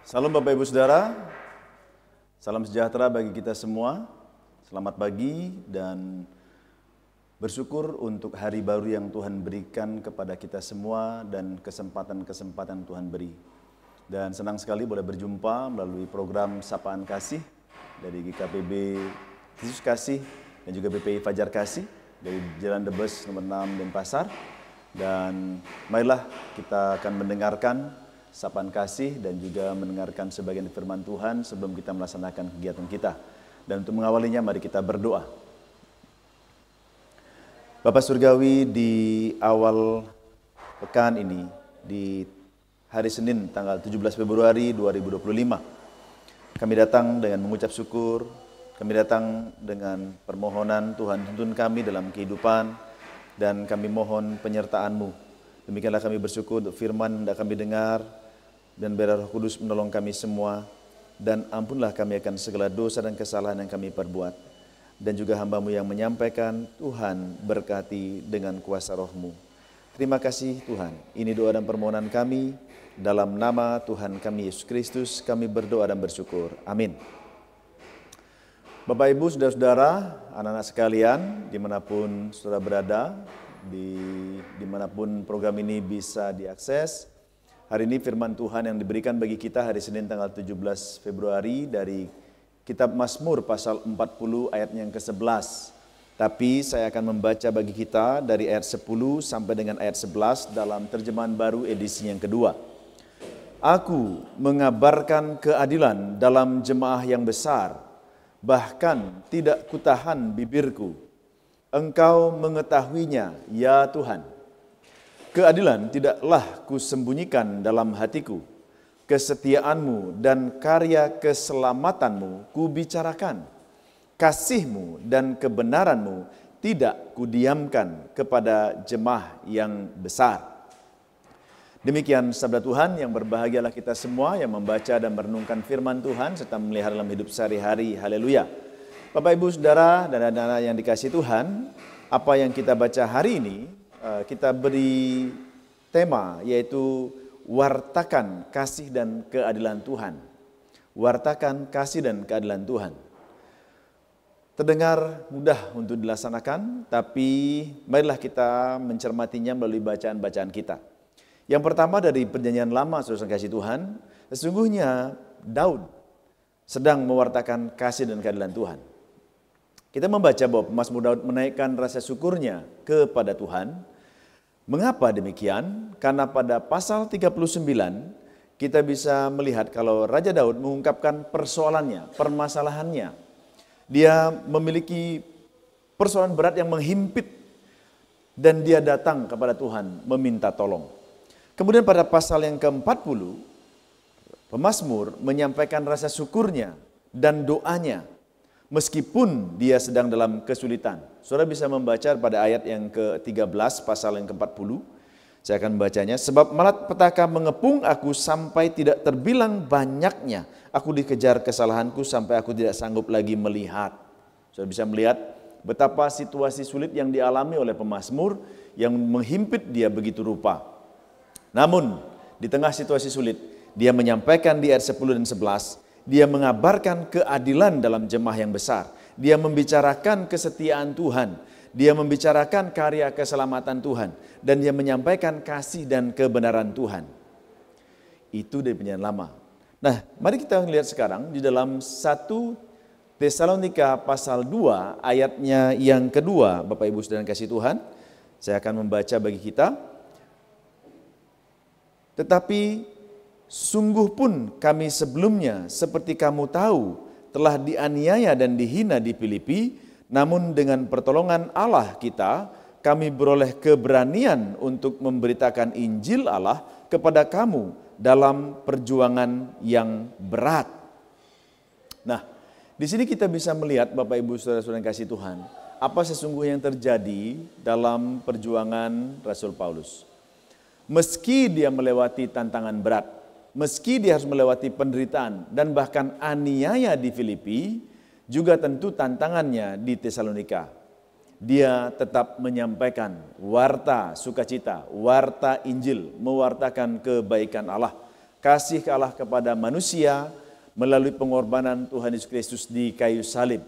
Salam Bapak Ibu Saudara, salam sejahtera bagi kita semua. Selamat pagi dan bersyukur untuk hari baru yang Tuhan berikan kepada kita semua dan kesempatan-kesempatan Tuhan beri. Dan senang sekali boleh berjumpa melalui program Sapaan Kasih dari GKPB Yesus Kasih dan juga BPI Fajar Kasih dari Jalan Debes nomor 6 Denpasar. Dan marilah kita akan mendengarkan Sapaan Kasih dan juga mendengarkan sebagian firman Tuhan sebelum kita melaksanakan kegiatan kita. Dan untuk mengawalinya mari kita berdoa. Bapak Surgawi, di awal pekan ini, di hari Senin tanggal 17 Februari 2025, kami datang dengan mengucap syukur, kami datang dengan permohonan Tuhan tuntun kami dalam kehidupan, dan kami mohon penyertaan-Mu. Demikianlah kami bersyukur untuk firman yang kami dengar, dan biar Roh Kudus menolong kami semua, dan ampunlah kami akan segala dosa dan kesalahan yang kami perbuat. Dan juga hamba-Mu yang menyampaikan, Tuhan berkati dengan kuasa Roh-Mu. Terima kasih Tuhan, ini doa dan permohonan kami, dalam nama Tuhan kami Yesus Kristus kami berdoa dan bersyukur. Amin. Bapak Ibu, saudara-saudara, anak-anak sekalian, dimanapun saudara berada, dimanapun program ini bisa diakses. Hari ini firman Tuhan yang diberikan bagi kita hari Senin tanggal 17 Februari dari Kitab Mazmur pasal 40 ayatnya yang ke-11. Tapi saya akan membaca bagi kita dari ayat 10 sampai dengan ayat 11 dalam terjemahan baru edisi yang kedua. Aku mengabarkan keadilan dalam jemaah yang besar, bahkan tidak kutahan bibirku. Engkau mengetahuinya, ya Tuhan. Keadilan tidaklah kusembunyikan dalam hatiku. Kesetiaan-Mu dan karya keselamatan-Mu kubicarakan. Kasih-Mu dan kebenaran-Mu tidak kudiamkan kepada jemaah yang besar. Demikian sabda Tuhan, yang berbahagialah kita semua yang membaca dan merenungkan firman Tuhan serta melihara dalam hidup sehari-hari. Haleluya. Bapak Ibu Saudara dan anak-anak yang dikasihi Tuhan, apa yang kita baca hari ini, kita beri tema yaitu wartakan kasih dan keadilan Tuhan. Wartakan kasih dan keadilan Tuhan. Terdengar mudah untuk dilaksanakan, tapi marilah kita mencermatinya melalui bacaan-bacaan kita. Yang pertama dari Perjanjian Lama, saudara kasih Tuhan, sesungguhnya Daud sedang mewartakan kasih dan keadilan Tuhan. Kita membaca bahwa pemazmur Daud menaikkan rasa syukurnya kepada Tuhan. Mengapa demikian? Karena pada pasal 39 kita bisa melihat kalau Raja Daud mengungkapkan persoalannya, permasalahannya. Dia memiliki persoalan berat yang menghimpit dan dia datang kepada Tuhan meminta tolong. Kemudian pada pasal yang ke-40, pemazmur menyampaikan rasa syukurnya dan doanya. Meskipun dia sedang dalam kesulitan. Saudara bisa membaca pada ayat yang ke-13 pasal yang ke-40. Saya akan membacanya. Sebab malapetaka mengepung aku sampai tidak terbilang banyaknya. Aku dikejar kesalahanku sampai aku tidak sanggup lagi melihat. Saudara bisa melihat betapa situasi sulit yang dialami oleh pemazmur yang menghimpit dia begitu rupa. Namun di tengah situasi sulit, dia menyampaikan di ayat 10 dan 11, dia mengabarkan keadilan dalam jemaah yang besar. Dia membicarakan kesetiaan Tuhan. Dia membicarakan karya keselamatan Tuhan. Dan dia menyampaikan kasih dan kebenaran Tuhan. Itu dari Perjanjian Lama. Nah, mari kita lihat sekarang di dalam 1 Tesalonika pasal 2 ayatnya yang kedua. Bapak Ibu Saudara kasih Tuhan, saya akan membaca bagi kita. Tetapi sungguh pun kami sebelumnya seperti kamu tahu telah dianiaya dan dihina di Filipi, namun dengan pertolongan Allah kita kami beroleh keberanian untuk memberitakan Injil Allah kepada kamu dalam perjuangan yang berat. Nah, di sini kita bisa melihat Bapak Ibu Saudara-saudara yang kasih Tuhan, apa sesungguhnya yang terjadi dalam perjuangan Rasul Paulus. Meski dia melewati tantangan berat, meski dia harus melewati penderitaan dan bahkan aniaya di Filipi, juga tentu tantangannya di Tesalonika. Dia tetap menyampaikan warta sukacita, warta Injil, mewartakan kebaikan Allah. kasih Allah kepada manusia melalui pengorbanan Tuhan Yesus Kristus di kayu salib.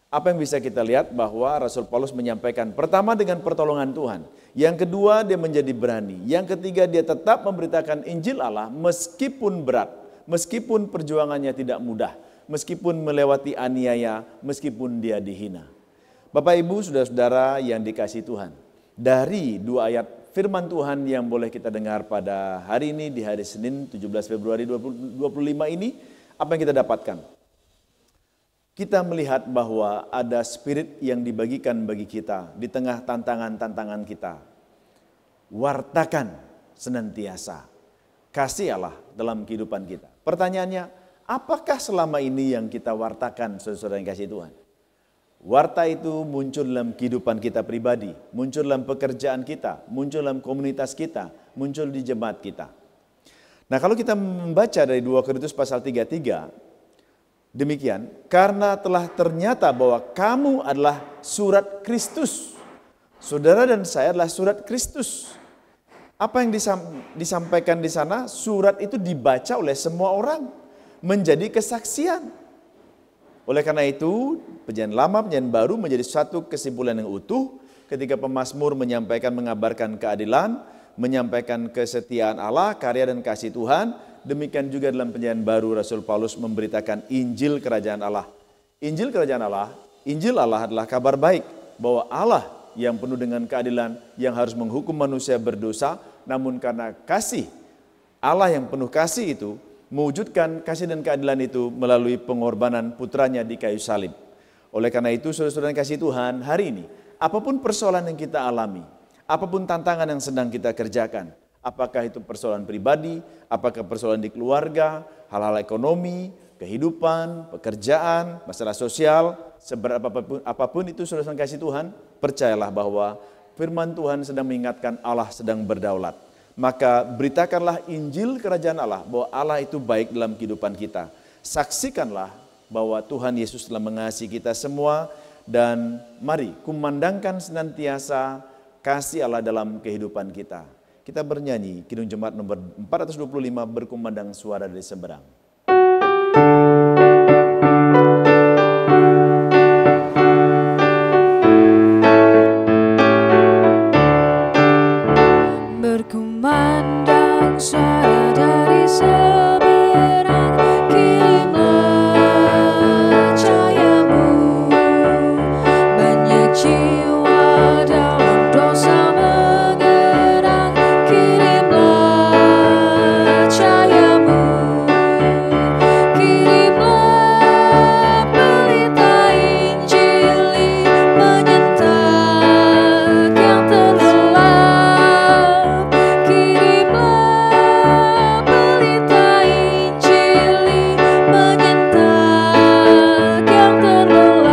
Apa yang bisa kita lihat bahwa Rasul Paulus menyampaikan pertama dengan pertolongan Tuhan. Yang kedua dia menjadi berani. Yang ketiga dia tetap memberitakan Injil Allah meskipun berat. Meskipun perjuangannya tidak mudah. Meskipun melewati aniaya, meskipun dia dihina. Bapak Ibu saudara-saudara yang dikasihi Tuhan. Dari 2 ayat firman Tuhan yang boleh kita dengar pada hari ini di hari Senin 17 Februari 2025 ini. Apa yang kita dapatkan? Kita melihat bahwa ada spirit yang dibagikan bagi kita di tengah tantangan-tantangan kita. Wartakan senantiasa kasih Allah dalam kehidupan kita. Pertanyaannya, apakah selama ini yang kita wartakan, saudara-saudara yang kasih Tuhan? Warta itu muncul dalam kehidupan kita pribadi, muncul dalam pekerjaan kita, muncul dalam komunitas kita, muncul di jemaat kita. Nah, kalau kita membaca dari 2 Korintus pasal 33, demikian, karena telah ternyata bahwa kamu adalah surat Kristus. Saudara dan saya adalah surat Kristus. Apa yang disampaikan di sana? Surat itu dibaca oleh semua orang, menjadi kesaksian. Oleh karena itu, perjanjian lama, perjanjian baru menjadi satu kesimpulan yang utuh ketika pemazmur menyampaikan, mengabarkan keadilan, menyampaikan kesetiaan Allah, karya dan kasih Tuhan. Demikian juga dalam perjanjian baru Rasul Paulus memberitakan Injil Kerajaan Allah. Injil Kerajaan Allah, Injil Allah adalah kabar baik bahwa Allah yang penuh dengan keadilan yang harus menghukum manusia berdosa, namun karena kasih Allah yang penuh kasih itu mewujudkan kasih dan keadilan itu melalui pengorbanan putranya di kayu salib. Oleh karena itu saudara-saudara yang kasih Tuhan, hari ini apapun persoalan yang kita alami, apapun tantangan yang sedang kita kerjakan, apakah itu persoalan pribadi, apakah persoalan di keluarga, hal-hal ekonomi, kehidupan, pekerjaan, masalah sosial, seberat apapun itu saudara yang kasih Tuhan, percayalah bahwa firman Tuhan sedang mengingatkan Allah sedang berdaulat. Maka beritakanlah Injil Kerajaan Allah bahwa Allah itu baik dalam kehidupan kita. Saksikanlah bahwa Tuhan Yesus telah mengasihi kita semua dan mari kumandangkan senantiasa kasih Allah dalam kehidupan kita. Kita bernyanyi Kidung Jemaat nomor 425 berkumandang suara dari seberang. Berkumandang suara dari seberang, kirimlah cahayamu. Banyak jiwa dalam dosa mengerang, kirimlah cahayamu. Kirimlah pelita Injili menyentak yang terlelap. Kirimlah pelita Injili menyentak yang terlelap.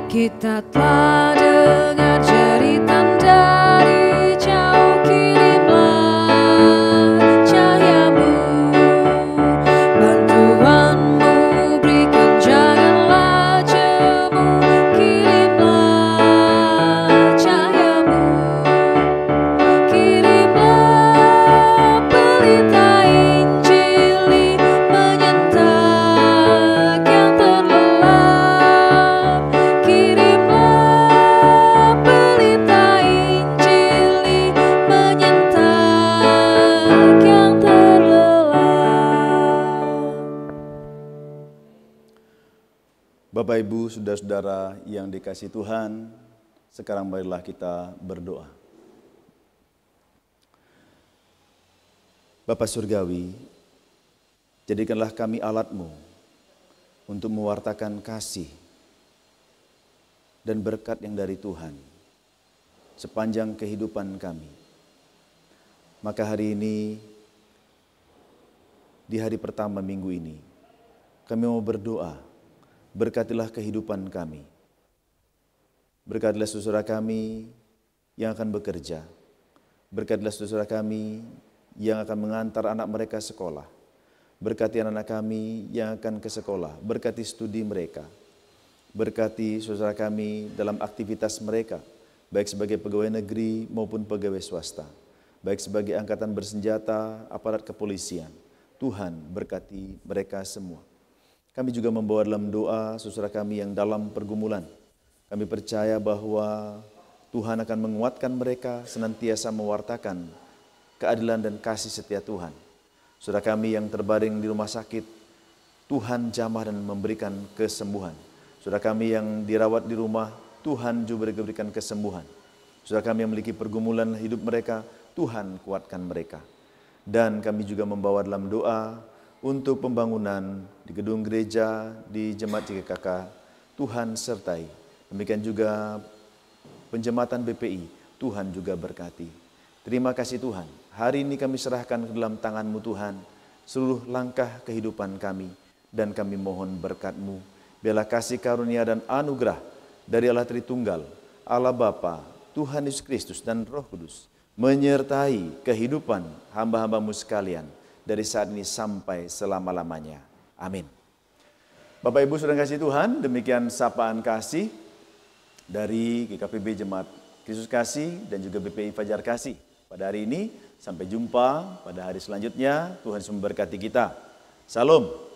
Kita telah dengar jeritan dari jauh, kirimlah cahayamu. Bantuanmu berikan, janganlah jemu, kirimlah cahayamu. Kirimlah pelita Injili menyentak yang terlelap. Kirimlah pelita Injili menyentak yang terlelap. Bapak Ibu saudara-saudara yang dikasihi Tuhan, sekarang marilah kita berdoa. Bapa Surgawi, jadikanlah kami alat-Mu untuk mewartakan kasih dan berkat yang dari Tuhan sepanjang kehidupan kami. Maka hari ini, di hari pertama minggu ini, kami mau berdoa, berkatilah kehidupan kami. Berkatilah saudara kami yang akan bekerja. Berkatilah saudara kami yang akan mengantar anak mereka sekolah. Berkati anak-anak kami yang akan ke sekolah. Berkati studi mereka. Berkati saudara kami dalam aktivitas mereka. baik sebagai pegawai negeri maupun pegawai swasta, baik sebagai angkatan bersenjata, aparat kepolisian. Tuhan berkati mereka semua. Kami juga membawa dalam doa saudara kami yang dalam pergumulan. Kami percaya bahwa Tuhan akan menguatkan mereka senantiasa mewartakan keadilan dan kasih setia Tuhan. Saudara kami yang terbaring di rumah sakit, Tuhan jamah dan memberikan kesembuhan. Saudara kami yang dirawat di rumah, Tuhan juga berikan kesembuhan. Saudara kami yang memiliki pergumulan hidup mereka, Tuhan kuatkan mereka. Dan kami juga membawa dalam doa untuk pembangunan di gedung gereja, di Jemaat GKK, Tuhan sertai. Demikian juga penjematan BPI, Tuhan juga berkati. Terima kasih Tuhan, hari ini kami serahkan ke dalam tangan-Mu Tuhan, seluruh langkah kehidupan kami, dan kami mohon berkat-Mu. Biarlah kasih karunia dan anugerah dari Allah Tritunggal, Allah Bapa, Tuhan Yesus Kristus dan Roh Kudus, menyertai kehidupan hamba-hamba-Mu sekalian, dari saat ini sampai selama-lamanya. Amin. Bapak Ibu saudara kasih Tuhan, demikian sapaan kasih dari GKPB Jemaat Kristus Kasih dan juga BPI Fajar Kasih. Pada hari ini, sampai jumpa pada hari selanjutnya. Tuhan Yesus memberkati kita. Salam.